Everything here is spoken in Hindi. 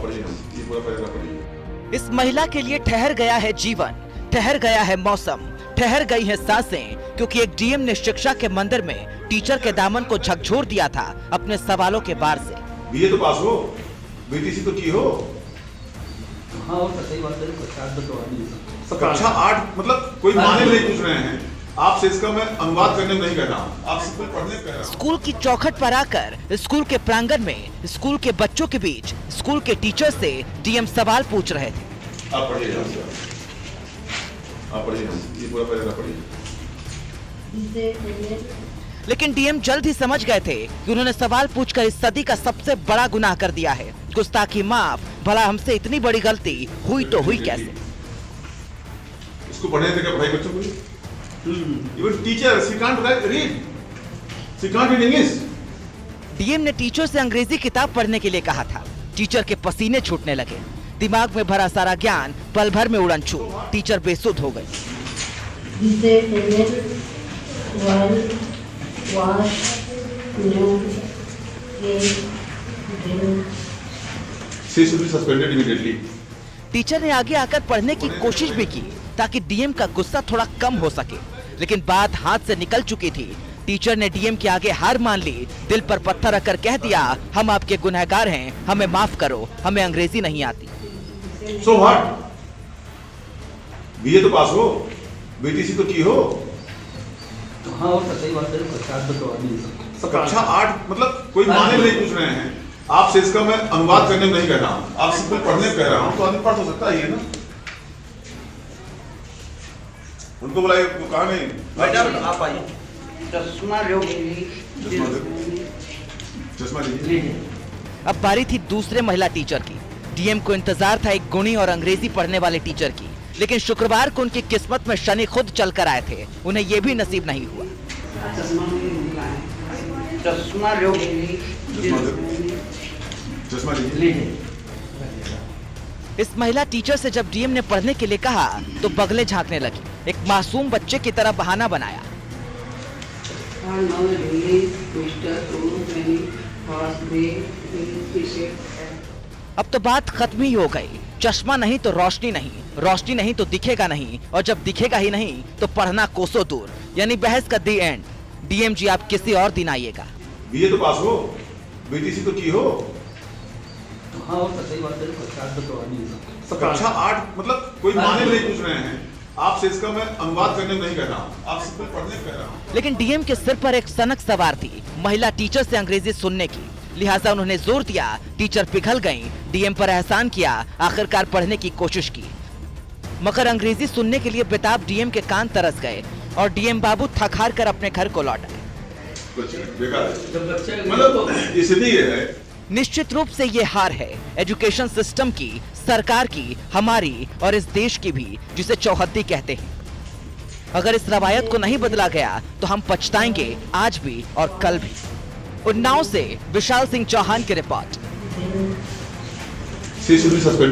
आप पढ़िए, ये पूरा पैराग्राफ पढ़िए। इस महिला के लिए ठहर गया है जीवन, ठहर गया है मौसम, ठहर गई है सांसें, क्योंकि एक डीएम ने शिक्षा के मंदिर में टीचर के दामन को झकझोर दिया था अपने सवालों के बार से। बीए तो पास हो, बीटीसी तो की हो। हाँ वो तो सही बात है। कक्षा 8 मतलब कोई माने नहीं पूछ रहे हैं आपसे, इसका मैं अनुवाद करने में नहीं कह रहा हूँ, आप सिर्फ पढ़ने कह रहा हूँ। स्कूल की चौखट पर आकर स्कूल के प्रांगण में स्कूल के बच्चों के बीच स्कूल के टीचर से डीएम सवाल पूछ रहे थे। आप पढ़िए, आप पढ़िए, ये पूरा पैराग्राफ पढ़िए। लेकिन डीएम जल्द ही समझ गए थे कि उन्होंने सवाल पूछकर इस सदी का सबसे बड़ा गुनाह कर दिया है। गुस्ताखी माफ, भला हमसे इतनी बड़ी गलती हुई तो हुई कैसे। इसको पढ़ने थे क्या पढ़ाई बच्चों को? Even teachers, she can't read. She can't read English. DM ने टीचर से अंग्रेजी किताब पढ़ने के लिए कहा था। टीचर के पसीने छूटने लगे, दिमाग में भरा सारा ज्ञान पल भर में उड़न छू, टीचर बेसुध हो गई। She should be suspended immediately. Teacher ने आगे आकर पढ़ने की कोशिश भी की ताकि डीएम का गुस्सा थोड़ा कम हो सके, लेकिन बात हाथ से निकल चुकी थी। टीचर ने डीएम के आगे हार मान ली, दिल पर पत्थर रखकर कह दिया, हम आपके गुनहगार हैं, हमें माफ करो, हमें अंग्रेजी नहीं आती। So what? बीए तो पास हो, बीटीसी तो की हो। हाँ वो तो सही बात है। कक्षा 8 मतलब कोई माने नहीं पूछ रहे हैं आपसे, इसका मैं अनुवाद करने में नहीं कह रहा हूँ, आप सिर्फ पढ़ने में कह रहा हूँ, तो आदमी पढ़ तो सकता ही है ना। उनको बुलाइए, कहा नहीं मैडम आप आइए। चश्मा चश्मा लीजिए। अब बारी थी दूसरे महिला टीचर की। डीएम को इंतजार था एक गुणी और अंग्रेजी पढ़ने वाले टीचर की, लेकिन शुक्रवार को उनकी किस्मत में शनि खुद चल कर आए थे, उन्हें ये भी नसीब नहीं हुआ। चश्मा लीजिए। इस महिला टीचर से जब डीएम ने पढ़ने के लिए कहा तो बगले झांकने लगी, एक मासूम बच्चे की तरह बहाना बनाया। अब तो बात खत्म ही हो गई। चश्मा नहीं तो रोशनी नहीं, रोशनी नहीं तो दिखेगा नहीं, और जब दिखेगा ही नहीं तो पढ़ना कोसों दूर, यानी बहस का दी एंड। डीएम जी आप किसी और दिन आइएगा। बीए तो पास हो, बीटीसी तो की हो। हाँ वो तो सही बात है। कक्षा 8 मतलब कोई माने नहीं पूछ रहे हैं आपसे, इसका मैं अनुवाद करने में नहीं कह रहा हूँ, आप सिर्फ पढ़ने में कह रहा हूँ। लेकिन डीएम के सिर पर एक सनक सवार थी, महिला टीचर से अंग्रेजी सुनने की, लिहाजा उन्होंने जोर दिया। टीचर पिघल गईं, डीएम पर एहसान किया, आखिरकार पढ़ने की कोशिश की, मगर अंग्रेजी सुनने के लिए बेताब डीएम के कान तरस गए और डीएम बाबू थक हार कर अपने घर को लौट आए। मतलब इसलिए है, निश्चित रूप से ये हार है एजुकेशन सिस्टम की, सरकार की, हमारी और इस देश की भी, जिसे चौहद्दी कहते हैं। अगर इस रवायत को नहीं बदला गया तो हम पछताएंगे आज भी और कल भी। उन्नाव से विशाल सिंह चौहान की रिपोर्ट।